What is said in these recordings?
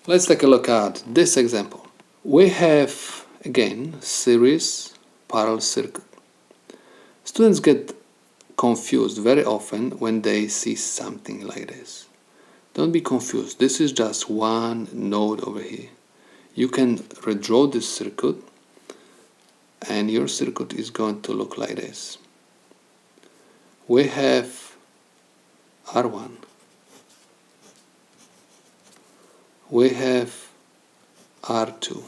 Let's take a look at this example. We have, again, series parallel circuit. Students get confused very often when they see something like this. Don't be confused. This is just one node over here. You can redraw this circuit and your circuit is going to look like this. We have R1. We have R2.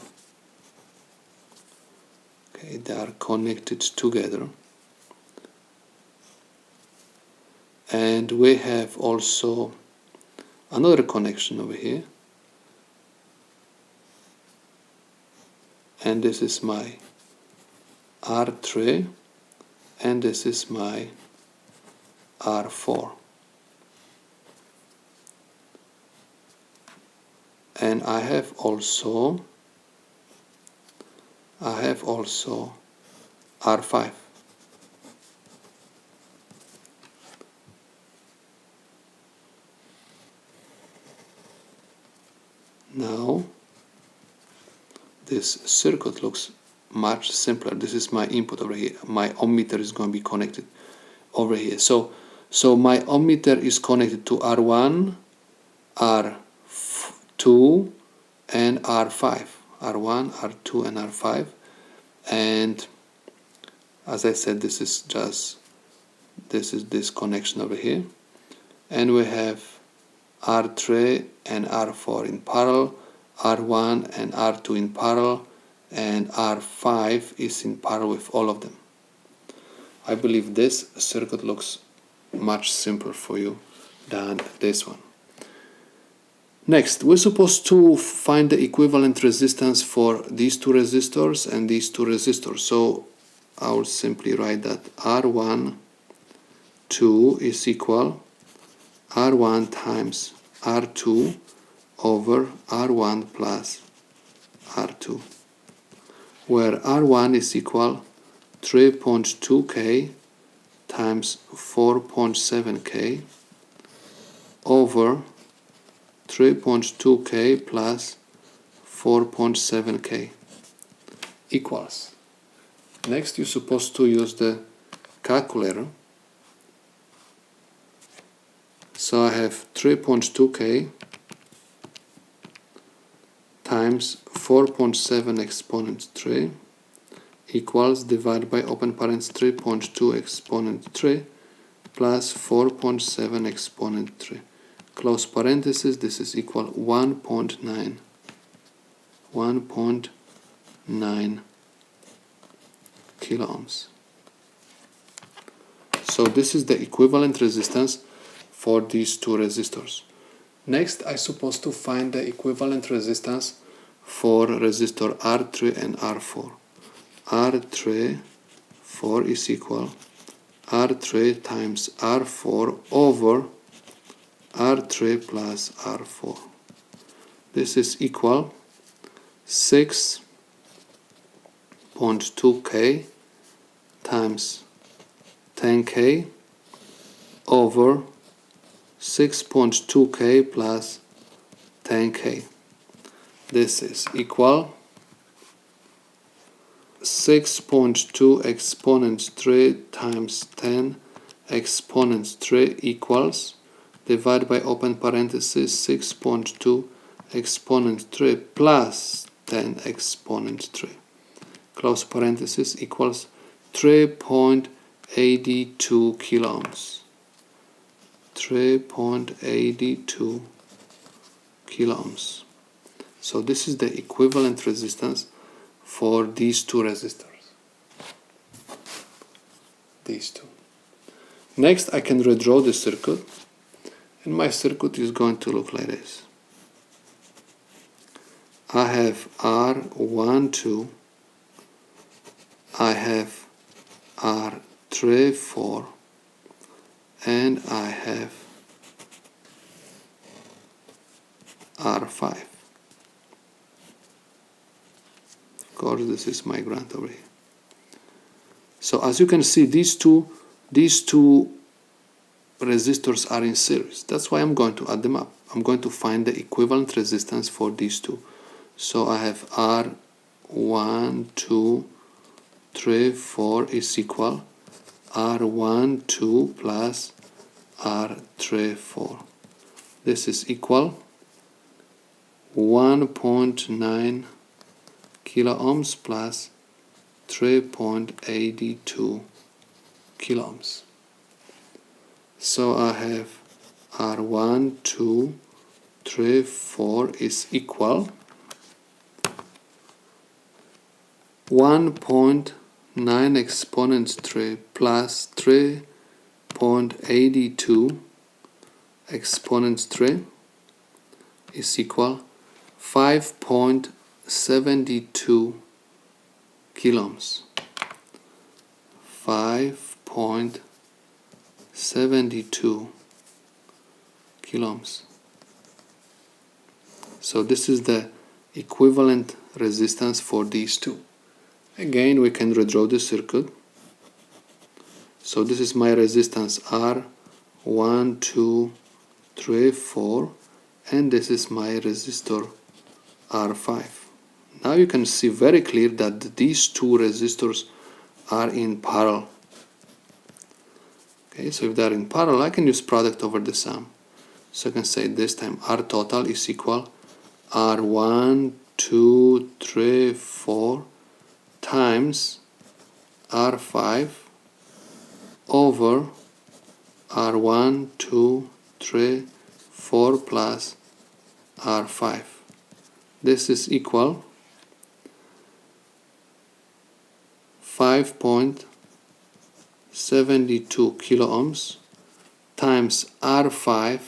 Okay, they are connected together. And we have also another connection over here. And this is my R3 and this is my R4. And I have also R5. Now this circuit looks much simpler. This is my input over here. My ohmmeter is going to be connected over here. So my ohmmeter is connected to R1, R2, and R5. R1, R2, and R5. And as I said, this is this connection over here. And we have R3 and R4 in parallel, R1 and R2 in parallel, and R5 is in parallel with all of them. I believe this circuit looks much simpler for you than this one. Next, we're supposed to find the equivalent resistance for these two resistors and these two resistors. So I will simply write that R1, 2 is equal R1 times R2 over R1 plus R2, where R1 is equal 3.2K times 4.7K over 3.2K plus 4.7K equals. Next, you're supposed to use the calculator. So I have 3.2K times 4.7 exponent 3 equals, divided by open parenthesis 3.2 exponent 3 plus 4.7 exponent 3. Close parenthesis, this is equal 1.9 kilo ohms. So this is the equivalent resistance for these two resistors. Next, I'm supposed to find the equivalent resistance for resistor R3 and R4. R3, 4 is equal R3 times R4 over R3 plus R4. This is equal 6.2K times 10K over 6.2K plus 10K. This is equal 6.2 exponent 3 times 10 exponent 3 equals, divided by open parenthesis 6.2 exponent 3 plus 10 exponent 3. Close parenthesis equals 3.82 kilo ohms. 3.82 kilo ohms. So this is the equivalent resistance for these two resistors. These two. Next, I can redraw the circuit, and my circuit is going to look like this. I have R12, I have R34, and I have R5. Of course, this is my ground over here. So as you can see, these two resistors are in series. That's why I'm going to add them up. I'm going to find the equivalent resistance for these two. So I have R1, 2, 3, 4 is equal R1, 2 plus R3, 4. This is equal 1.9 kilo ohms plus 3.82 kilo ohms. So I have R1, 2, 3, 4 is equal 1.9 exponent 3 plus 3.82 exponent 3 is equal 5.72 kilo ohms. 5.72 kilo ohms. So this is the equivalent resistance for these two. Again, we can redraw the circuit. So this is my resistance R1, 2, 3, 4, and this is my resistor R5. Now you can see very clear that these two resistors are in parallel. Okay, so if they are in parallel, I can use product over the sum. So I can say this time R total is equal R1, 2, 3, 4 times R5 over R1, 2, 3, 4 plus R5. This is equal 5.72 kilo ohms times R5,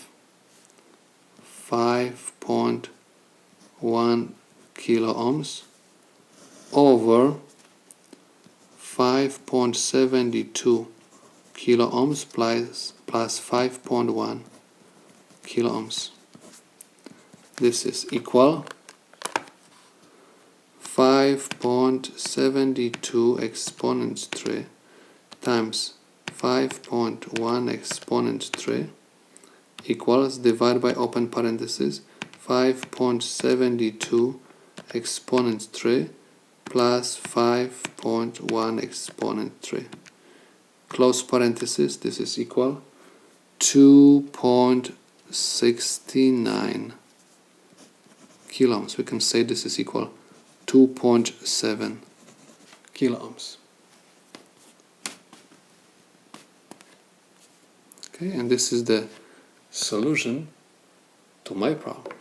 5.1 kilo ohms over 5.72 kilo ohms plus 5.1 kilo ohms. This is equal 5.72 exponent 3 times 5.1 exponent 3 equals, divide by open parenthesis, 5.72 exponent 3 plus 5.1 exponent 3. Close parenthesis, this is equal 2.69 kilo ohms. We can say this is equal 2.7 kilo ohms. Okay, and this is the solution to my problem.